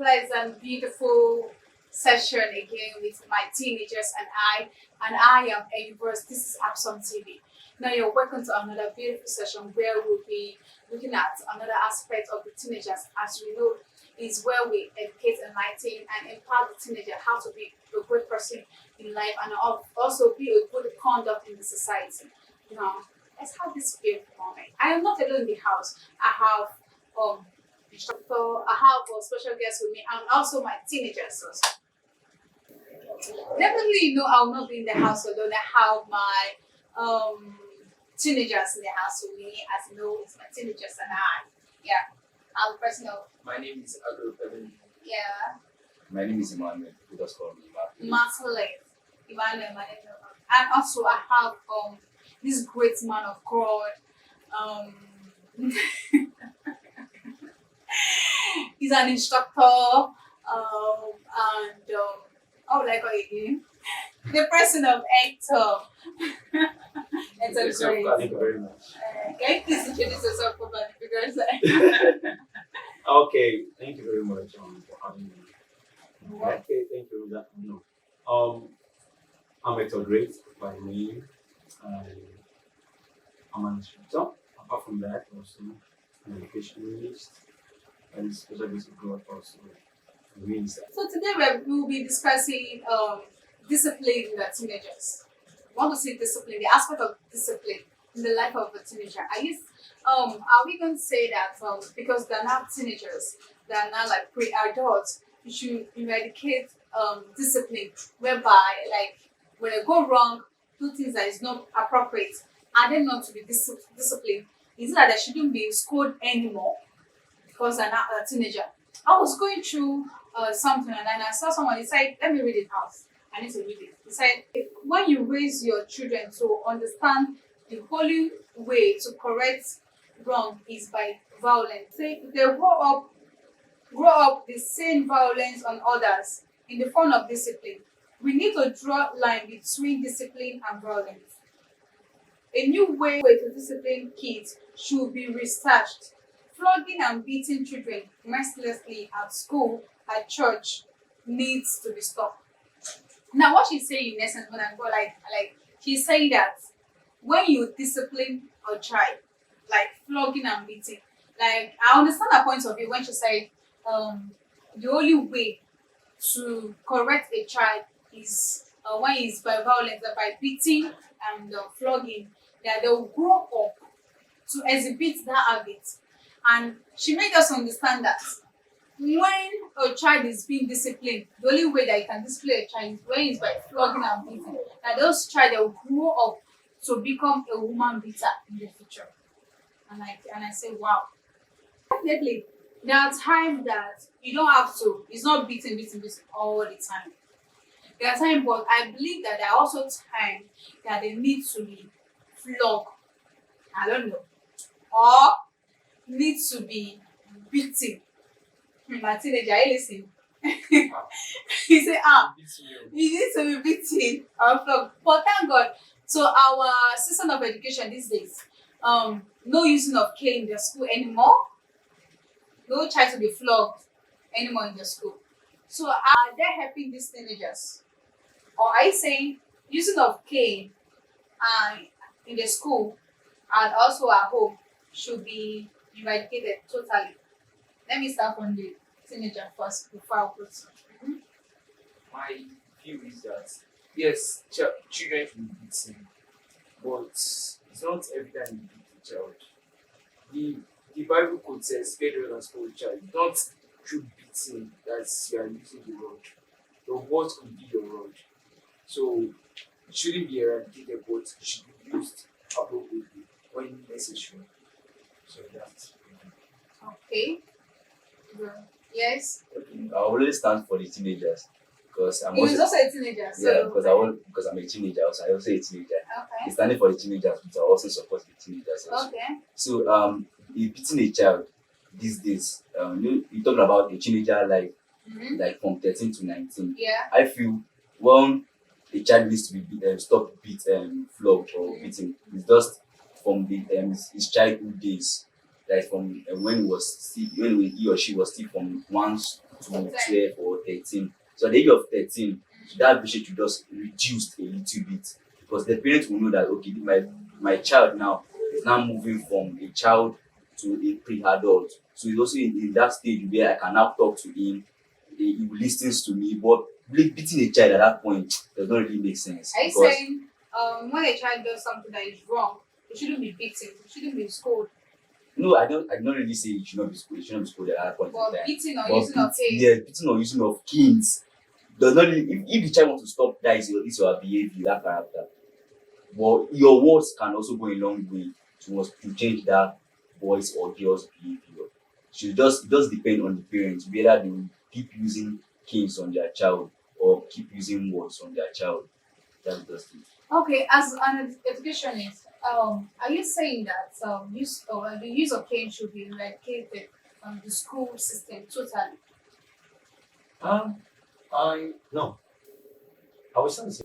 pleasant, beautiful session again with my teenagers and I am Avers. This is Abson TV. Now you're welcome to another beautiful session where we'll be looking at another aspect of the teenagers. As we know, is where we educate, enlighten, and empower the teenager how to be a good person in life and also be a good conduct in the society. Now, let's have this beautiful moment. I am not alone in the house. I have instructor, I have a special guest with me, and also my teenagers. Also. Definitely, I will not be in the house alone. I have my teenagers in the house with me. As you know, it's my teenagers and I. Yeah, I'm the person of. My name is Agro. Yeah. My name is Emmanuel. You just call me Martelet. Emmanuel, my name is. And also, I have this great man of God. He's an instructor, and how would I call it again? The person of Hector. Hector Grace. Thank you very much. Can you please introduce yourself for me? Because Okay, thank you very much for having me. Okay, thank you. I'm Hector Great by name. I'm an instructor. Apart from that, also an educationalist and special grace of God also means that. So today we will be discussing discipline in the teenagers. We want to see discipline, the aspect of discipline in the life of a teenager. Are we going to say that because they're not teenagers, they're not like pre-adults, you should eradicate discipline, whereby like when they go wrong, do things that is not appropriate, are they not to be disciplined? Is it that they shouldn't be scolded anymore because they're not a teenager? I was going through something and then I saw someone, he said, let me read it out. I need to read it. He said, when you raise your children to understand the holy way to correct wrong is by violence. Say they grow up the same violence on others in the form of discipline. We need to draw a line between discipline and violence. A new way to discipline kids should be researched. Flogging and beating children mercilessly at school, at church, needs to be stopped. Now, what she's saying in essence, when I go like she's saying that when you discipline a child, like flogging and beating, like I understand her point of view when she said the only way to correct a child is when it's by violence, by beating and flogging, that they will grow up to exhibit that habit. And she made us understand that when a child is being disciplined, the only way that you can discipline a child is when it's by flogging and beating. That those child will grow up to become a woman beater in the future. And I say, wow. Definitely, there are times that you don't have to. It's not beating all the time. There are times, but I believe that there are also times that they need to be flogged. I don't know. Or need to be beaten. My teenager, I listen. He said, you need to be beaten or flogged. But thank God. So our system of education these days, no using of cane in the school anymore. No child to be flogged anymore in the school. So are they helping these teenagers? Or are you saying using of cane in the school and also at home should be eradicated totally? Let me start from the teenager first before I put something. My view is that yes, children should be beaten, but it's not every time you beat the child. The Bible code says, "Spare the rod and spoil the child." Not through beating that you are using the rod. The word could be your rod. So it shouldn't be eradicated, but it should be used appropriately when necessary. So that's Okay. Well, yes. I always stand for the teenagers because I'm He was also a teenager. So yeah because I'm a teenager also. I also a teenager. Okay. Standing for the teenagers, but I also support the teenagers also. Okay. So if beating a child these days, you talking about a teenager like from 13 to 19. Yeah. I feel when a child needs to be stopped flogged or beaten, it's just from the his childhood days, like from when he or she was still from to 12 or 13. So at the age of 13, that ambition should just reduce a little bit because the parents will know that okay, my child now is now moving from a child to a pre-adult. So he's also in that stage where I can now talk to him, he listens to me, but beating a child at that point does not really make sense. Are you Because saying when a child does something that is wrong, it shouldn't be beaten, it shouldn't be scolded, no, I don't really say it should not be schooled, it shouldn't be schooled at that point in but time. beating or But using of cane? yeah, beating or using of canes does not really, if the child wants to stop, that is your behavior, that character. But your words can also go a long way to change that boy's or girl's behavior. So it just depend on the parents whether they will keep using canes on their child or keep using words on their child. That's just it. Okay, as an educationist, are you saying that the use of cane should be eradicated from the school system totally? Um, I no. I was trying to say,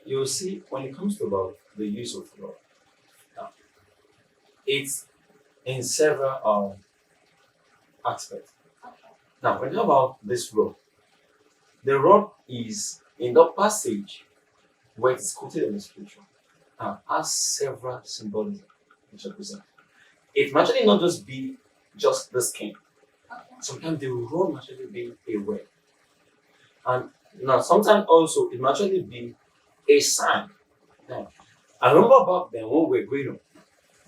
you see, when it comes to about the use of law, uh, it's in several aspects. Okay. Now, when you talk about this rod, the rod is in the passage where it's quoted in the scripture and has several symbolism which represent. It might actually not just be just the skin. Okay. Sometimes the rod might actually be a word. And now sometimes also it might actually be a sign. Now, I remember back then when we were growing up,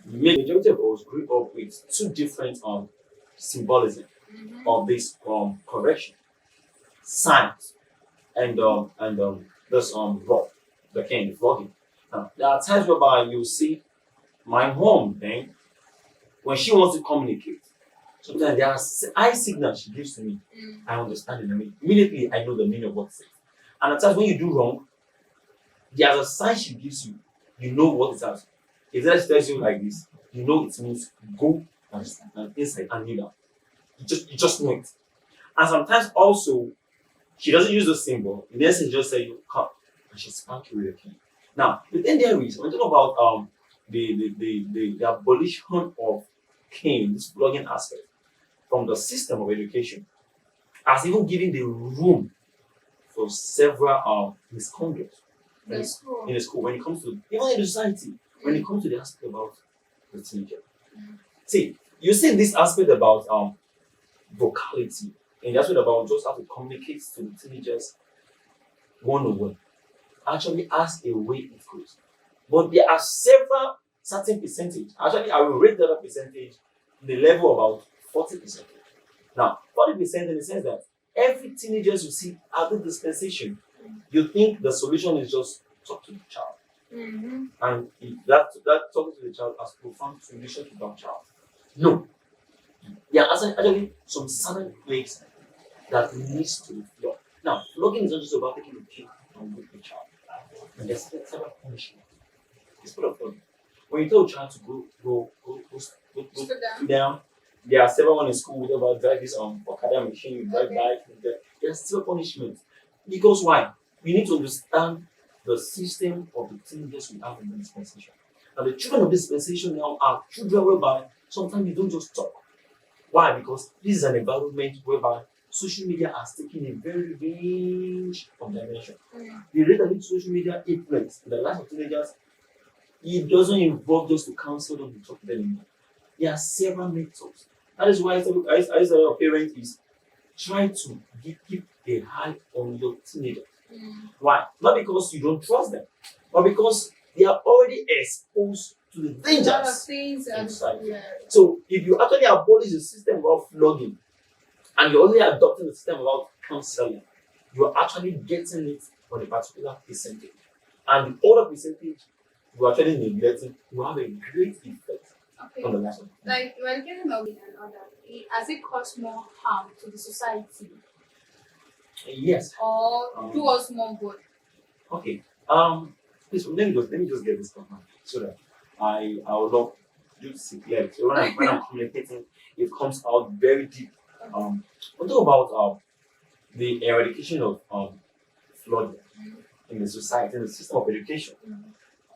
majority of us grew up with two different symbolism Mm-hmm. of this correction. Signs and this rod, the cane, the flogging. Now there are times whereby you see my mom then when she wants to communicate, sometimes there are eye signals she gives to me. Mm. I understand it. I mean, immediately I know the meaning of what it says. And at times when you do wrong, there's a sign she gives you. You know what it has. If that she tells you like this, you know it means go and inside and kneel down. You just know it. And sometimes also she doesn't use the symbol. The next thing she just say you come and she spank you with a cane. Now the thing there is when we talk about the abolition of cane, this flogging aspect from the system of education, has even given the room for several misconduct The school. in the school when it comes to even in the society when it comes to the aspect about the teenager. Mm. See, you see this aspect about vocality and the aspect about just how to communicate to the teenagers one-on-one actually has a way it goes. But there are several certain percentage. Actually, I will rate that percentage in the level about 40%. Now, 40% in the sense that every teenagers you see at the dispensation, you think the solution is just talk to the child. Mm-hmm. And that talking to the child has profound solution to that child. No. There are actually some certain place that needs to be flogged. Now, flogging is not just about taking the kid and whip the child. And there's several punishment. It's part of flogging. When you tell a child to go Sit down. down, there are several ones in school with about drive this Okada machine, drive bike, there's still punishment. Because why? We need to understand the system of the teenagers we have in the dispensation. And the children of this dispensation now are children whereby sometimes you don't just talk. Why? Because this is an environment whereby social media has taken a very range of dimension. Mm. The rate at which social media influence in the lives of teenagers, it doesn't involve just to counsel them to talk to them anymore. There are several methods. That is why I say a parent is try to keep a eye on your teenagers. Mm. Why? Not because you don't trust them, but because they are already exposed to the A lot of dangers things and inside. yeah. So if you actually abolish the system of flogging and you're only adopting the system about counseling, you are actually getting it on a particular percentage. And the other percentage you are actually neglecting will have a great effect Okay. on the life of the Like when getting married and all that, has it caused more harm to the society Yes. or do us more good? Okay. Please let me just get this comment so that I would love you to see clearly. So when I'm communicating, it comes out very deep. We'll talk about the eradication of flooding in the society, in the system of education. Mm.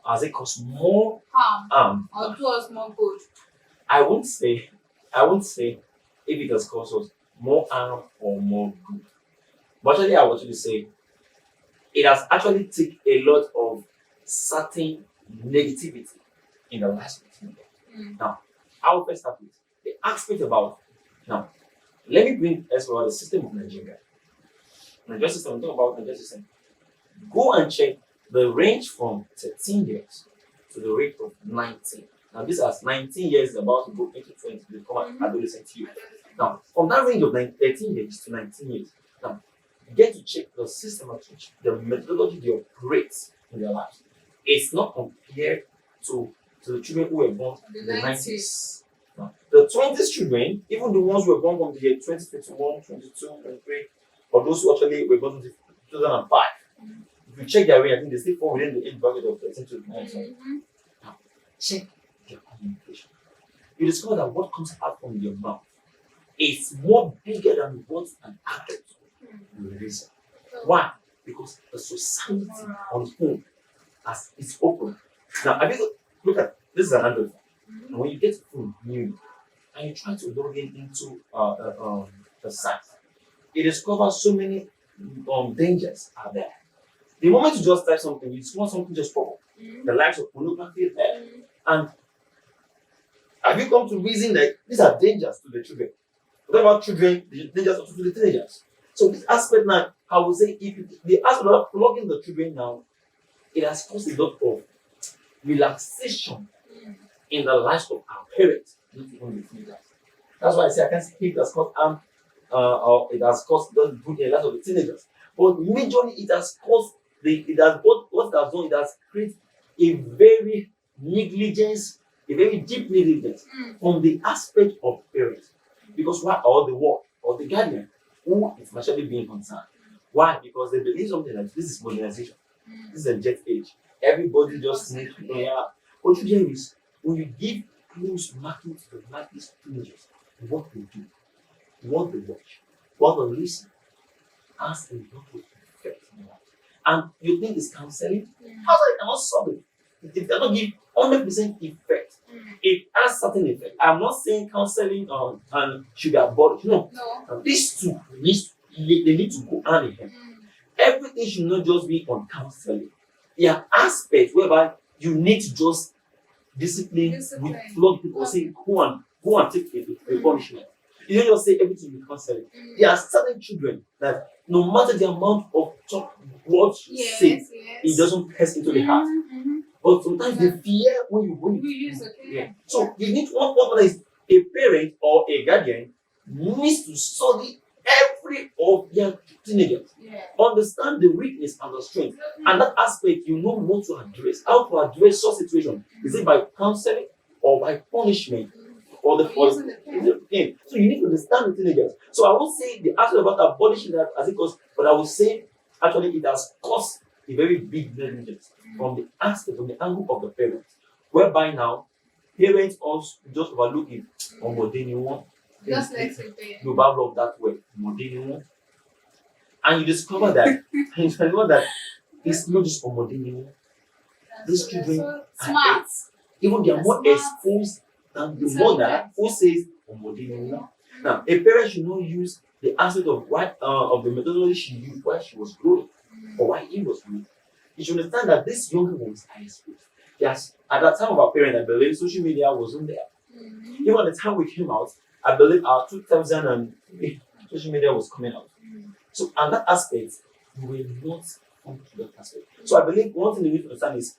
Has it caused more Harm or do us more good? I won't say if it has caused us more harm or more good. But actually, I want you to say it has actually taken a lot of certain negativity in the lives of people. Now, I will first start with the aspect about now. Let me bring us about the system of Nigeria. Nigeria system, talk about Nigeria system. Go and check the range from 13 years to the rate of 19. Now, this as 19 years is about to go into 20 to become an adolescent youth. Now, from that range of 13 years to 19 years, now, you get to check the system at which the methodology they operate in their lives. It's not compared to the children who were born in the 90s. Now, the 20s children, even the ones who were born from the year 2021, 22, 23, or those who actually were born in 2005, if you check their range, I think they still fall within the age bracket of 13 to 19. Now, check their communication. You discover that what comes out from your mouth is more bigger than what an adult will release. Why? Because the society on its own as it's open. Now, have you look at this is an adult. And when you get food new and you try to log in into the site, you discover so many dangers are there. The moment you just type something, you discover something just pop up. The likes of pornography there. And have you come to reason that these are dangers to the children? What about children? The dangers also to the teenagers. So this aspect now, I would say, if the aspect of plugging the children now, it has caused a lot of relaxation in the lives of our parents, not even the teenagers. That's why I say I can't say it has caused harm or it has caused the good in the lives of the teenagers. But majorly it has caused what it has done, it has created a very negligence, a very deep negligence from the aspect of parents. Because why or the world or the guardian who is actually being concerned? Why? Because they believe something like this is modernization. This is a jet age. Everybody just needs to know. What you hear is when you give close marking to the lives of teenagers, what they do, what they watch, what they listen, has a lot of effect in life. And you think it's counseling? Counseling cannot solve it. It cannot give 100% effect. It has certain effect. I'm not saying counseling and should be abolished. No. These two they need to go hand in hand. Everything should not just be on counseling. There are aspects whereby you need to just discipline. With flog people or say go and take a punishment. You don't just say everything with counseling. There are certain children that no matter the amount of talk, what you say, it doesn't pass into the heart. But sometimes they fear when you use it. yeah. So you need one is a parent or a guardian needs to study every of their teenagers. Understand the weakness and the strength. And that aspect you know what to address. How to address such situation. Is it by counseling or by punishment? Or the game. So you need to understand the teenagers. So I won't say the aspect about abolishing that as it goes, but I will say actually it has caused a very big negligence from the aspect, from the angle of the parents. Whereby now parents also just overlook it on modern one. Just let it be. You love that way, modern one. And you discover that it's not just on modern one. These children so smart. Even they are more exposed than the mother who says Omodini. Now, a parent should not use the aspect of what of the methodology she used while she was growing or while he was growing. You should understand that these younger ones are exposed. Yes, at that time of our parents, I believe social media wasn't there. Even at the time we came out, I believe our 2003 social media was coming out. So, and that aspect, we will not come to that aspect. So, I believe one thing we need to understand is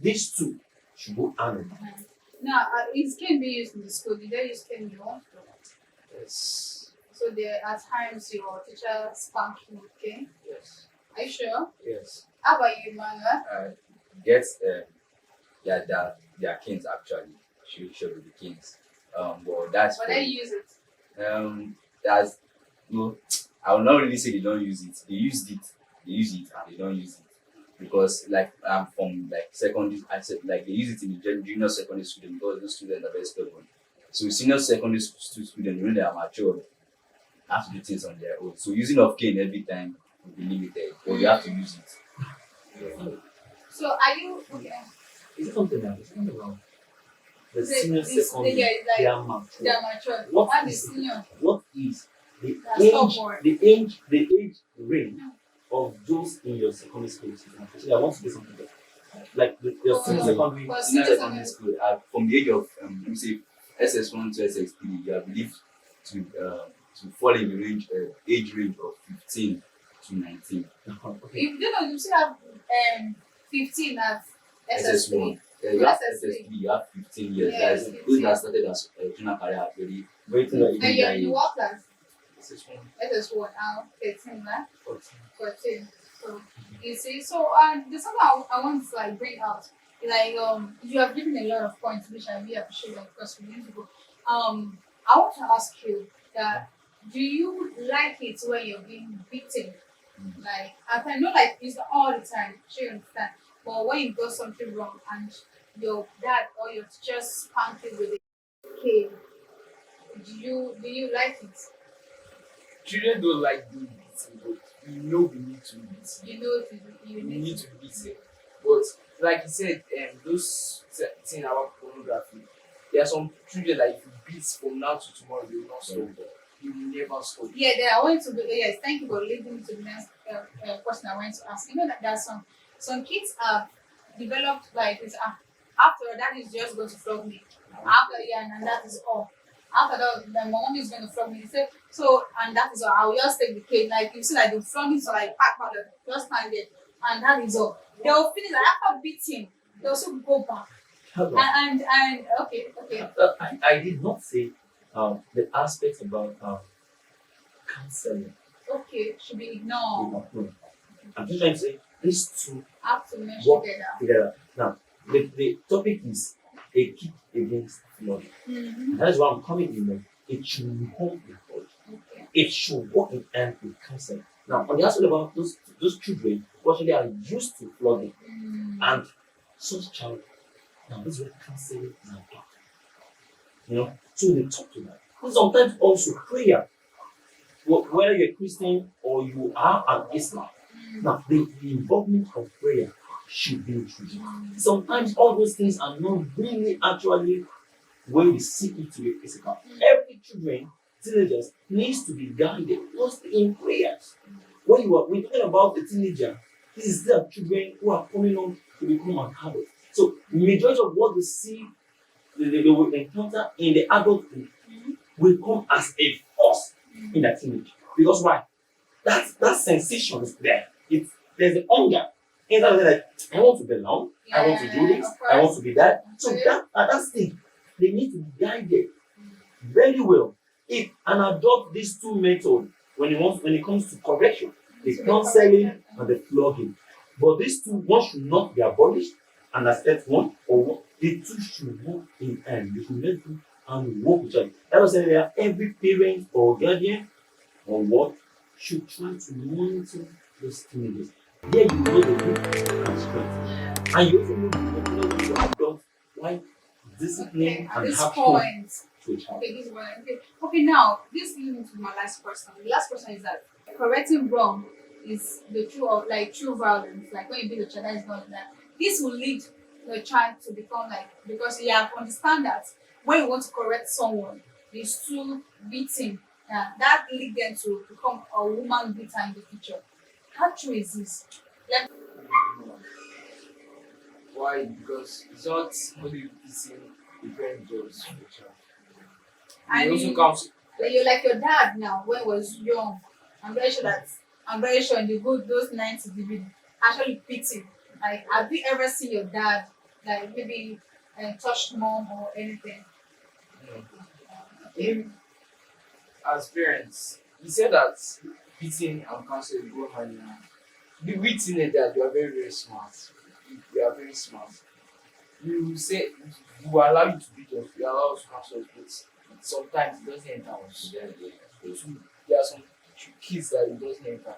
these two should go hand in hand. Now, it can be used in the school. Did they use cane in your own school? Yes. So there are times your teacher spank you with cane. Yes. Are you sure? Yes. How about you, Manuel? Yes, their kings actually should be the kings. But that's But they use it. That's I will not really say they don't use it. They use it and they don't use it. Because like from like secondary, I said like they use it in the junior secondary student because those students are very stubborn. So senior secondary students, when they are mature, have to do things on their own. So using of cane every time will be limited, but we have to use it. So are you okay? Is it something else? Something wrong. The The- senior this- secondary, yeah, it's like- they are mature. They are mature. What What is is senior? What is the That's age, stubborn. the age range of those in your secondary school. Actually, I want to do something there. Like your Oh, senior yeah. secondary. For In senior secondary secondary school, from the age of let me say SS1 to SS3, you are believed to fall in the age range of 15 to 19. Okay. you still have 15 at SS3. SS1. You have SS3. SS3, you have 15 years. Yes, That is 15. those that started as junior career are very Wait till I And you're in what class? SS1, SS1 now, 13, right? 14. 14. So you see, so there's something I want to like bring out. Like you have given a lot of points which I really appreciate, like, because we need to go. I want to ask you that do you like it when you're being beaten? Like I know like it's not all the time, sure you understand. But when you do something wrong and your dad or your teacher spank you with a cane, do you like it? Children don't like being beaten, but we know we need to be beaten. You know you We need need to. to be beaten. But like you said, those things about pornography, there are some children that if you beat from now to tomorrow, they will not stop. You will never stop. Yeah, then I want to be yes. Thank you for leading me to the next question I want to ask. You know that there are some kids have developed like this. After that is just going to flog me. After and that is all. After that, my mom is going to flog me. So and that is all. I will just take the cane. Like you see, like the flog me, so like pack powder, just stand there, and that is all. They will finish like after beating. They also go back. Hold on. And okay. I did not say the aspects about counseling. Okay, should be ignored. No. I'm just trying to say these two Have to mesh work together. together. Now, the topic is a kick against flogging. Mm-hmm. That is why I'm coming in there. It should work with God. Okay. It should work in hand with counseling. Now, on the aspect about those children who actually are used to flogging and such child, now this is what counseling is about. You know, so they talk to them. And sometimes also prayer. Whether you're a Christian or you are an Islam, now the involvement of prayer should be introduced. Sometimes all those things are not really actually when we see it to be physical. Every children, teenagers needs to be guided mostly in prayers. We're talking about the teenager, this is the children who are coming on to become an adult. So majority of what we see they will encounter in the adulthood will come as a force in that teenage. Because why? That sensation is there. There's the hunger. And like, I want to belong, I want to do this, I want to be that. So that at that stage, they need to be guided very well. If an adult these two methods when it comes to correction, the counseling and the flogging. But these two, one should not be abolished, and as step one or one, the two should work in hand. They should make them and work with each other. That was that every parent or guardian or what should try to monitor those teenagers. There you know the weak and strength. And you also know the adult why discipline At and this have point, to a child. okay, this is what okay, now this leads me to my last question. The last question is that correcting wrong is the true of like true violence. Like when you beat the child, that is not that. This will lead the child to become like because you have to understand that when you want to correct someone, is to beating. That lead them to become a woman beater in the future. How true is this? Like, Why? Because it's not only beating the parent does for the child. I It also mean, comes. you're like your dad now when he was young. I'm very sure in the good those 90s he will actually beat him. Like have you ever seen your dad like maybe touch mom or anything? Even as parents, he said that beating and counseling go hand in hand. We teenagers, you are very, very smart. You are very smart. You say we will allow you to beat us, we allow us to counsel us, but sometimes it doesn't enter us. There are some kids that it doesn't enter.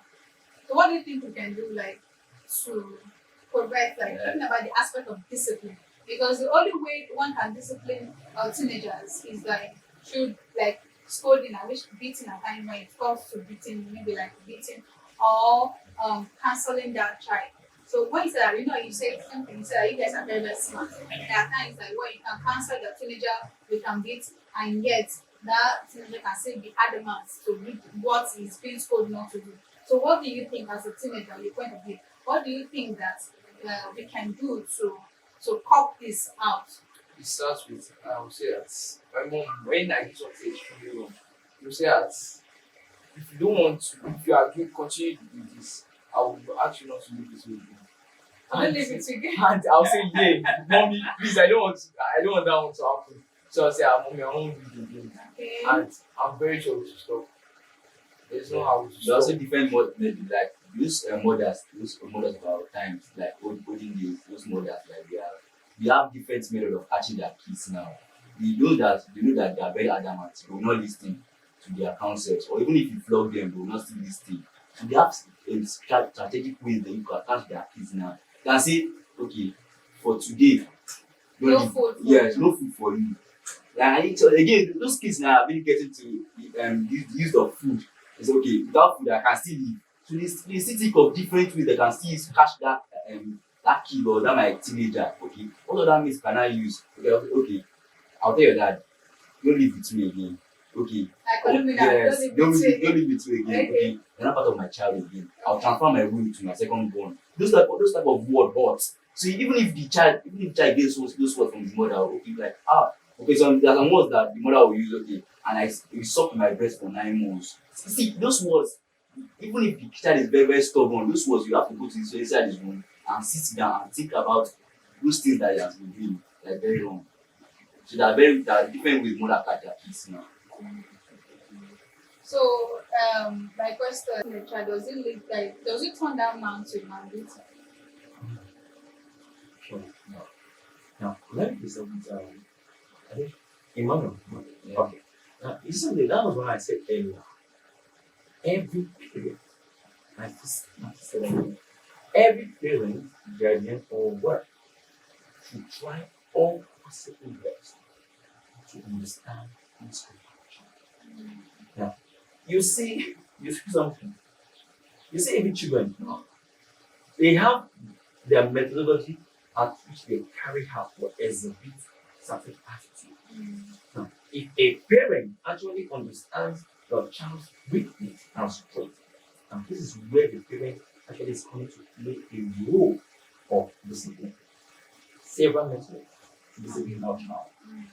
So what do you think we can do like to correct like talking about the aspect of discipline? Because the only way one can discipline teenagers is like through like scolding and which beating at time when it comes to beating, maybe like beating or canceling that child. So when you say that, you say something, you say that you guys are very, very smart. There are times like when you can cancel the teenager, we can beat, and yet that teenager can still be adamant to do what he's being told not to do. So, what do you think as a teenager, your point of view? What do you think that we can do to cop this out? It starts with, I would say that my mom, when I do something extremely wrong, you say that if you don't want to, if you are doing, continue to do this, I will ask you not to do this with me. I don't leave it again. And I'll say, yeah, mommy, please, I don't want that one to happen. So I'll say, mommy, I won't do it again. Okay. And I'm very sure we should stop. There's no how to They stop. also different like those mothers of our times, like olden days, those mothers like they have different method of catching their kids now. They know that they are very adamant, they will not listen to their counsels, or even if you flog them, they will not still listen. So they have strategic ways that you can catch their kids now. You can say, okay, for today, No don't food. yes, no food for you. Like so again, those kids now are really getting to use of food. It's okay, without food I can still live. So they still think of different ways they can still catch that kid or that my teenager. Okay, what other means can I use? Okay, I'll tell your dad, don't live with me again. Okay. I couldn't be that. Yes, don't live with me again. Okay. Okay, you're not part of my child again. I'll transfer my room to my second born. Those type of word words. So even if the child gets those words from his mother, okay, like okay, so there are some words that the mother will use, okay, and you sucked my breast for 9 months. See, those words, even if the child is very, very stubborn, those words you have to go to inside his room and sit down and think about those things that he has been doing, like very wrong. So there are different ways mother catch their kids now. So, my question, the child, does it turn that man to a man beater? Sure. Now, let me present I think Emmanuel. Yeah. Okay. Now, you see, that was what I said earlier. Every parent, I just said earlier, every parent, guardian, or work should try all possible best to understand this relationship. Now, you see something. You see, every children, they have their methodology at which they carry out or exhibit certain attitude. Now, if a parent actually understands the child's weakness and strength, and this is where the parent actually is going to play a role of discipline. Several methods to discipline our child.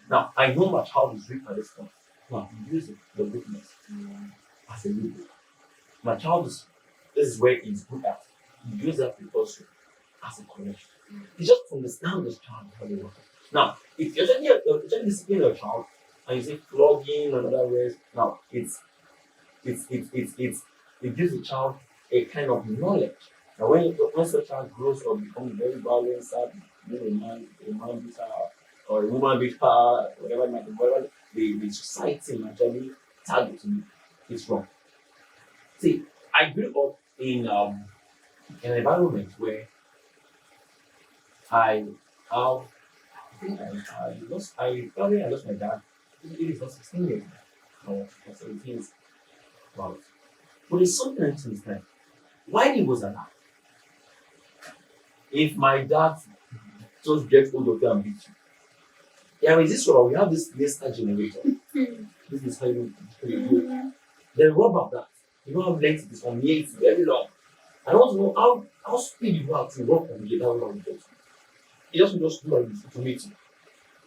Now, I know my child is weak at this point. Now, I'm using the weakness as a label. My child this is where he's good at. You use that because as a correction. You just understand this child how they work. Now, if you're trying to discipline your child and you say flogging and other ways, now it gives the child a kind of knowledge. Now, once the child grows or becomes very violent, start being a man beater or a woman beater, whatever it might be, whatever the society might actually target me, it's wrong. See, I grew up in an environment where I think I lost my dad. It is not 16 years now, or 17 years. Wow. But there's something I understand. While he was alive, if my dad just gets hold of you and beat you, there is this one, we have this laser generator. This is how you do. The rub of that, you know how length it is from here, it's very long. I want to know how speed you have to work on the that long. He just do like this to meet you.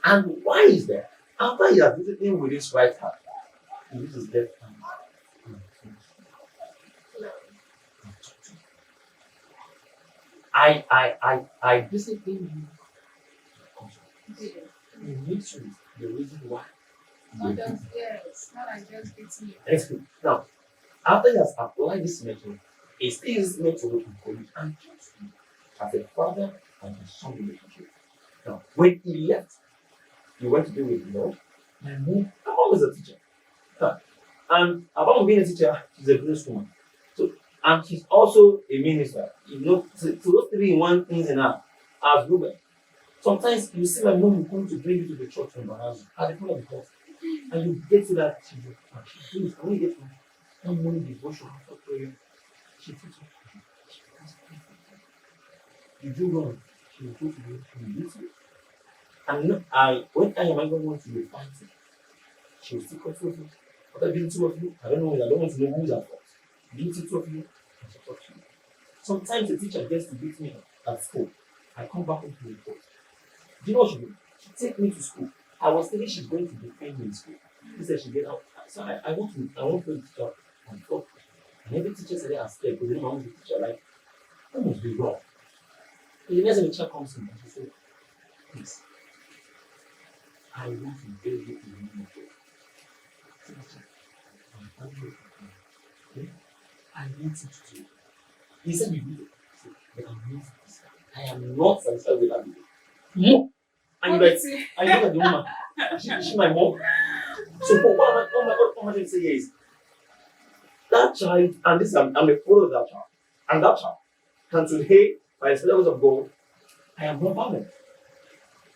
And why is that? After he has visited him with his right hand, he uses his left hand. I discipline you. You need to the reason why. Not like just beats me. Explain. Now, after he has applied this method, he still uses this method to encourage and trust you as a father and a son relationship. Now, when he left, he went to be with the Lord. My mom is a teacher. And apart being a teacher, she's a businesswoman. So, and she's also a minister. You know, so those three in one things in her as women. Sometimes you see my mom will come to bring you to the church from Bahazu at the front of the cross. And you get to that children. And she brings, when you get to that morning devotion after prayer, she takes you do wrong, she will go to you, she will beat you. And when I am going to be fighting, She will still cut two of you. After beating two of you, I don't want to know who's at fault. Beating two of you, and she talks to you. Sometimes the teacher gets to beat me at school. I come back home to report. Do you know what she did? She take me to school. I was thinking she's going to defend me in school. She said she get out. So I want to the teacher and talk. And every teacher said they are scared because they don't want the teacher like, that must be wrong. And the next time the teacher comes in and she said, please, I want to beg you in the name of God. Teacher, I'm angry. Okay? I want you to do it. He said, you did it. I said, but I'm not satisfied. I am not satisfied with that video. No. And you're like, I look at the woman. She my mom. So what am I trying to say here is that child, and this I'm a follower of that child, and that child can today, by the levels of God, I am not violent.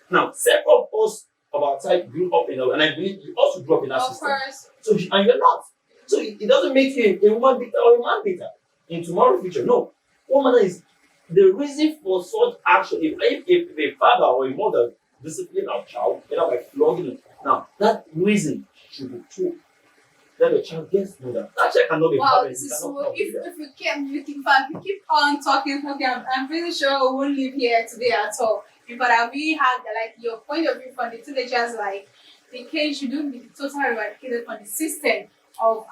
Now, several of us of our type grew up in, and I believe you also grew up in that system. Course. So and you're not. So it doesn't make you a woman beater or a man beater in tomorrow's future. No. What matter is the reason for such action. If a father or a mother discipline our child, by flogging him, now that reason should be told. Let the child gets to know that. That child cannot be Wow, perfect. this is so. If we keep on talking, okay, I'm pretty sure we won't leave here today at all. But I really had like your point of view from the teenagers, like the kids shouldn't be totally eradicated from the system of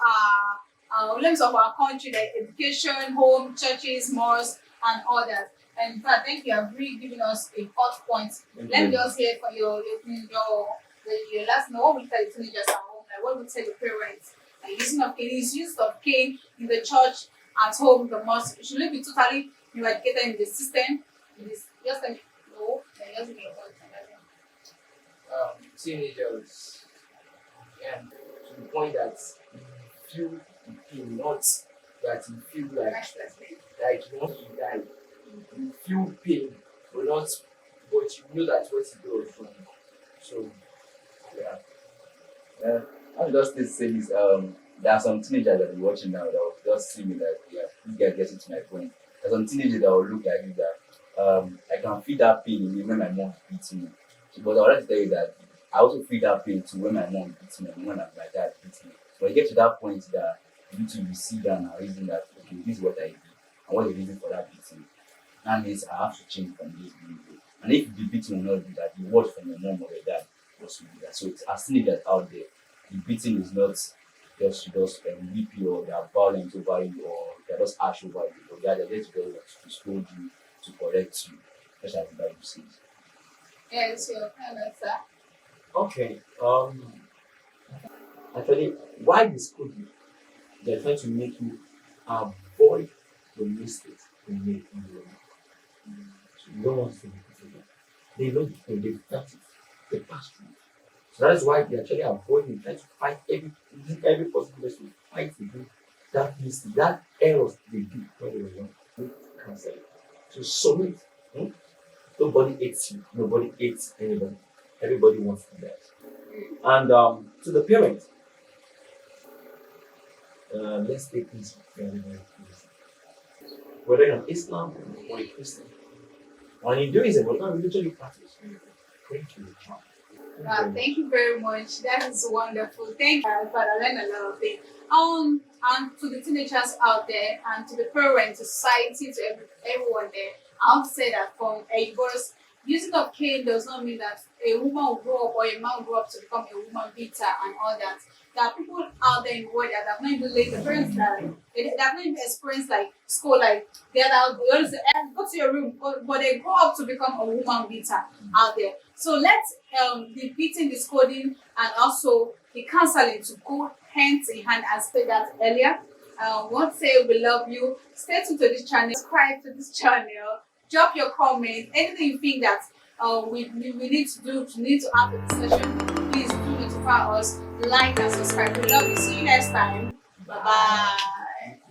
levels of our country, like education, home, churches, mosques, and all that. And I think you have really given us a hot point. Let me just hear from your last note. What we tell the teenagers at home, like what we tell the parents, like use of cane in the church, at home, the mosque. It shouldn't be totally eradicated in the system. It is just like no, just give me a point. Teenagers, and to the point that you feel not that you feel like you want to die. You feel pain, but you know that what you do is wrong. So, yeah. I was just say this. There are some teenagers that are watching now that will just see me like, yeah, this guy gets to my point. There's some teenagers that will look like you that I can feel that pain in me when my mom beats me. But I would like to tell you that I also feel that pain too when my mom beats me and when my dad beats me. But you get to that point that you need to see that and reason that okay, this is what I did and what is the reason for that beating. That means I have to change from this behavior. And if the beating will not do that, the word from your mom or your dad also do that. So it's as teenagers out there, the beating is not just to whip you or they are violent over you or they're just harsh over you, but they're there to scold you, to correct you, just as the Bible says. Yes, your answer. Okay. Actually, why they scold you? They're trying to make you avoid the mistakes they made in your life. So you don't want to repeat again. They know they've done it. They passed through it. So that is why they actually avoiding, trying to fight every possible way to fight against that mistake, that errors they did when they were young. Cancel it. So submit. Nobody hates you. Nobody hates anybody. Everybody wants the best. And to the parents, let's take this very, very easy. Whether you're an Islam or a Christian, or an Hinduism, or not religion you practice, pray to your child. Thank you very much. That is wonderful. Thank you, but I learned a lot of things. And to the teenagers out there, and to the parents, to society, to everyone there, I would say that from a verse, using of cane does not mean that a woman will grow up or a man will grow up to become a woman beater and all that. There are people out there in the world that have not even laid the parents that they have not even experienced like school, like they're out, they always say, go to your room, but they grow up to become a woman beater out there. So let's the beating, the scolding, and also the counseling to go hand in hand, as said that earlier. Want to say we love you. Stay tuned to this channel, subscribe to this channel, drop your comments, anything you think that we need to do, need to have a discussion, please do notify us, like and subscribe. We love you. See you next time. Bye bye.